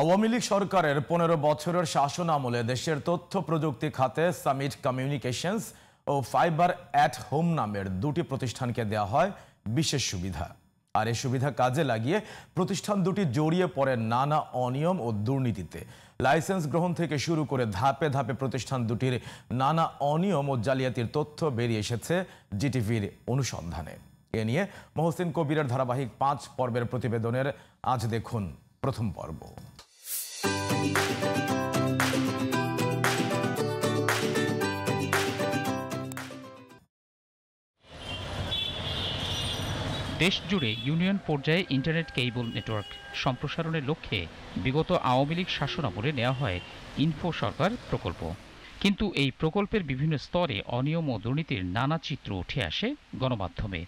আওয়ামী লীগ সরকারের 15 বছরের শাসন আমলে দেশের তথ্য প্রযুক্তি খাতে সামিট কমিউনিকেশনস ও ফাইবার অ্যাট হোম নামের দুটি প্রতিষ্ঠানকে দেওয়া হয় বিশেষ সুবিধা। আর এই সুবিধা কাজে লাগিয়ে প্রতিষ্ঠান দুটি জড়িয়ে পড়ে নানা অনিয়ম ও দুর্নীতিতে। লাইসেন্স গ্রহণ থেকে শুরু করে ধাপে ধাপে প্রতিষ্ঠান দুটির নানা অনিয়ম ও জালিয়াতির তথ্য বেরিয়ে এসেছে জিটিভির অনুসন্ধানে। এ নিয়ে মহসিন কবিরের ধারাবাহিক 5 পর্বের প্রতিবেদনের আজ দেখুন প্রথম পর্ব। দেশ জুড়ে ইউনিয়ন পর্যায়ে ইন্টারনেট কেবল নেটওয়ার্ক সম্প্রসারণের লক্ষ্যে বিগত আওয়ামী লীগ শাসনামলে নেওয়া হয় ইনফো সরকার প্রকল্প। কিন্তু এই প্রকল্পের বিভিন্ন স্তরে অনিয়ম ও দুর্নীতির নানা চিত্র উঠে আসে গণমাধ্যমে।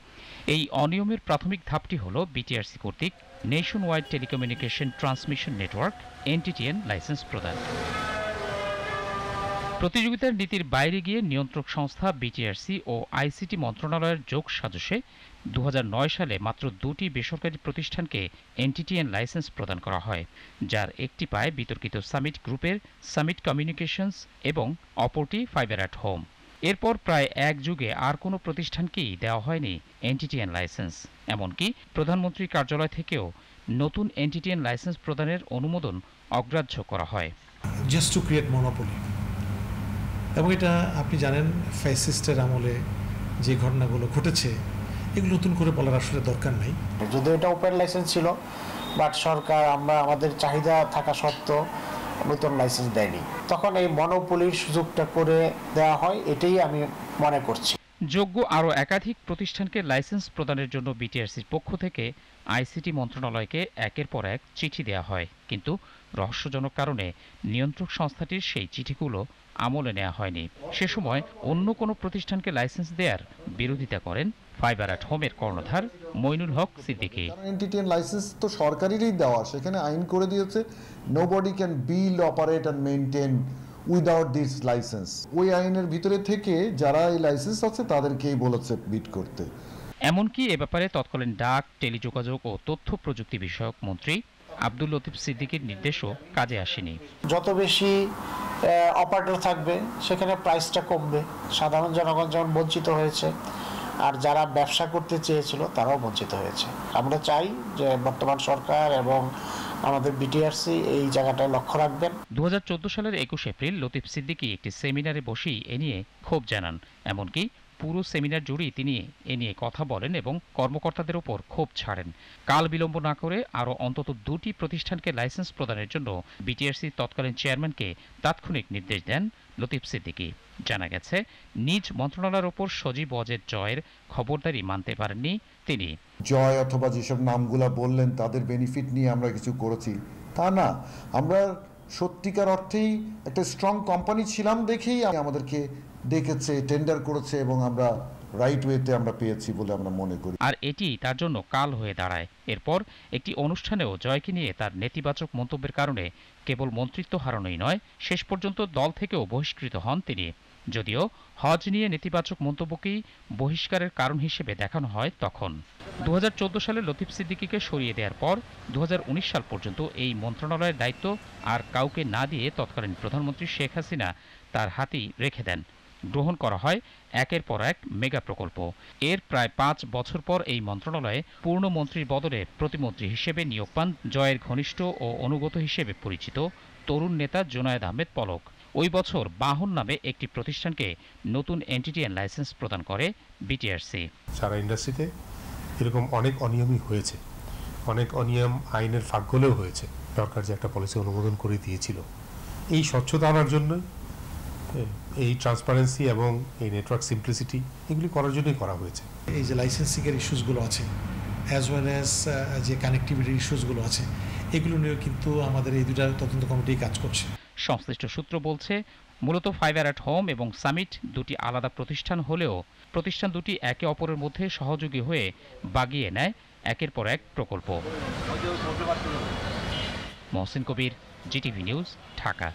এই অনিয়মের প্রাথমিক ধাপটি হল বিটিআরসি কর্তৃক nation wide telecommunication transmission network NTTN licence প্রদান। প্রতিযোগিতার নীতির বাইরে গিয়ে নিয়ন্ত্রক সংস্থা বিটিআরসি ও আইসিটি মন্ত্রণালয়ের যোগ সাজশে 2009 সালে মাত্র 2টি বেসরকারি প্রতিষ্ঠানকে এনটিটিএন লাইসেন্স প্রদান করা হয়, যার একটি পায় বিতর্কিত সামিট গ্রুপের সামিট কমিউনিকেশনস এবং অপরটি ফাইবার অ্যাট হোম। এরপর প্রায় এক যুগে আর কোনো প্রতিষ্ঠানকেই দেওয়া হয়নি এনটিটিএন লাইসেন্স। এমনকি প্রধানমন্ত্রী কার্যালয় থেকেও নতুন এনটিটিএন লাইসেন্স প্রদানের অনুমোদন অগ্রাহ্য করা হয়। Just to create monopoly. এবং এটা আপনি জানেন ফ্যাসিস্টের আমলে যে ঘটনাগুলো ঘটেছে এগুলো নতুন করে বলার আসলে দরকার নাই। যদিও এটা ওপেন লাইসেন্স ছিল, বাট সরকার আমাদের চাহিদা থাকা সত্ত্বেও নতুন লাইসেন্স দেয়নি। তখন এই মনোপলির সুযোগটা করে দেওয়া হয়, এটাই আমি মনে করছি। যোগ্য আরও একাধিক প্রতিষ্ঠানকে লাইসেন্স প্রদানের জন্য বিটিআরসির পক্ষ থেকে আইসিটি মন্ত্রণালয়কে একের পর এক চিঠি দেওয়া হয়, কিন্তু রহস্যজনক কারণে নিয়ন্ত্রক সংস্থাটির সেই চিঠিগুলো আমলে নেওয়া হয়নি। সে সময় অন্য কোনো প্রতিষ্ঠানকে লাইসেন্স দেওয়ার বিরোধিতা করেন ফাইবার অ্যাট হোমের কর্ণধার মইনুল হক সিদ্দিকী। এনটিটিএন লাইসেন্স তো সরকারেরই দেওয়া, সেখানে আইন করে দিয়েছে nobody can build, operate and maintain without this licence. ওই আইনের ভিতরে থেকে যারা এই লাইসেন্স আছে তাদেরকেই বলেছে বিট করতে। এমনকি এ ব্যাপারে তৎকালীন ডাক, টেলিযোগাযোগ ও তথ্য প্রযুক্তি বিষয়ক মন্ত্রী আব্দুল লতিফ সিদ্দিকীর নির্দেশও কাজে আসেনি। যত বেশি অপারেটর থাকবে সেখানে প্রাইসটা কমবে, সাধারণ জনগণ যেমন বঞ্চিত হয়েছে আর যারা ব্যবসা করতে চেয়েছিল তারাও বঞ্চিত হয়েছে। আমরা চাই যে বর্তমান সরকার এবং আমাদের বিটিআরসি এই জায়গাটায় লক্ষ্য রাখবেন। 2014 সালের 21 এপ্রিল লতিফ সিদ্দিকী একটি সেমিনারে বসেই এ নিয়ে ক্ষোভ জানান। এমনকি পুরো সেমিনার জুড়েই তিনি এ নিয়ে কথা বলেন এবং কর্মকর্তাদের ওপর ক্ষোভ ছাড়েন। কাল বিলম্ব না করে আরও অন্তত 2টি প্রতিষ্ঠানকে লাইসেন্স প্রদানের জন্য বিটিআরসি তৎকালীন চেয়ারম্যানকে তাৎক্ষণিক নির্দেশ দেন লতিফ সিদ্দিকী। জানা গেছে, নিজ মন্ত্রণালয়ের ওপর সজীব ওয়াজেদ জয়ের খবরদারি মানতে পারেননি তিনি। জয় অথবা যেসব নামগুলা বললেন তাদের বেনিফিট নিয়ে আমরা কিছু করেছি তা না, আমরা সত্যিকার অর্থেই একটা স্ট্রং কোম্পানি ছিলাম দেখেই আমাদেরকে ডেকেছে, টেন্ডার করেছে এবং আমরা রাইট ওয়েতে আমরা পেয়েছি বলে আমরা মনে করি। আর এটি তার জন্য কাল হয়ে দাঁড়ায়। এরপর একটি অনুষ্ঠানেও জয়কে নিয়ে তার নেতিবাচক মন্তব্যের কারণে কেবল মন্ত্রিত্ব হারানোই নয়, শেষ পর্যন্ত দল থেকেও বহিষ্কৃত হন তিনি। যদিও হজ নিয়ে নেতিবাচক মন্তব্যকেই বহিষ্কারের কারণ হিসেবে দেখানো হয় তখন। 2014 সালে লতিফ সিদ্দিকীকে সরিয়ে দেওয়ার পর 2019 সাল পর্যন্ত এই মন্ত্রণালয়ের দায়িত্ব আর কাউকে না দিয়ে তৎকালীন প্রধানমন্ত্রী শেখ হাসিনা তার হাতেই রেখে দেন। গ্রহণ করা হয় একের পর এক মেগা প্রকল্প। এর প্রায় 5 বছর পর এই মন্ত্রণালয়ে পূর্ণ মন্ত্রীর বদলে প্রতিমন্ত্রী হিসেবে নিয়োগ পান জয়ের ঘনিষ্ঠ ও অনুগত হিসেবে পরিচিত তরুণ নেতা জুনায়েদ আহমেদ পলক। ওই বছর বাহন নামে একটি প্রতিষ্ঠানকে নতুন এনটিটিএন লাইসেন্স প্রদান করে বিটিআরসি। সারা ইন্ডাস্ট্রিতে এরকম অনেক অনিয়মই হয়েছে, অনেক অনিয়ম আইনের ফাঁক গলেও হয়েছে। সরকার যে একটা পলিসি অনুমোদন করে দিয়েছিল, এই স্বচ্ছতা আনার জন্য, এই ট্রান্সপারেন্সি এবং এই নেটওয়ার্ক সিম্পলিসিটি এগুলি করার জন্যই করা হয়েছে। এই যে লাইসেন্সিংয়ের ইস্যুসগুলো আছে অ্যাজ ওয়েল অ্যাজ যে কানেক্টিভিটির ইস্যুসগুলো আছে এগুলো নিয়েও কিন্তু আমাদের এই দুটা তদন্ত কমিটি কাজ করছে। সংশ্লিষ্ট সূত্র বলছে, মূলত ফাইবার অ্যাট হোম এবং সামিট দুটি আলাদা প্রতিষ্ঠান হলেও প্রতিষ্ঠান দুটি একে অপরের মধ্যে সহযোগী হয়ে বাগিয়ে নেয় একের পর এক প্রকল্প। মহসিন কবির, জিটিভি নিউজ, ঢাকা।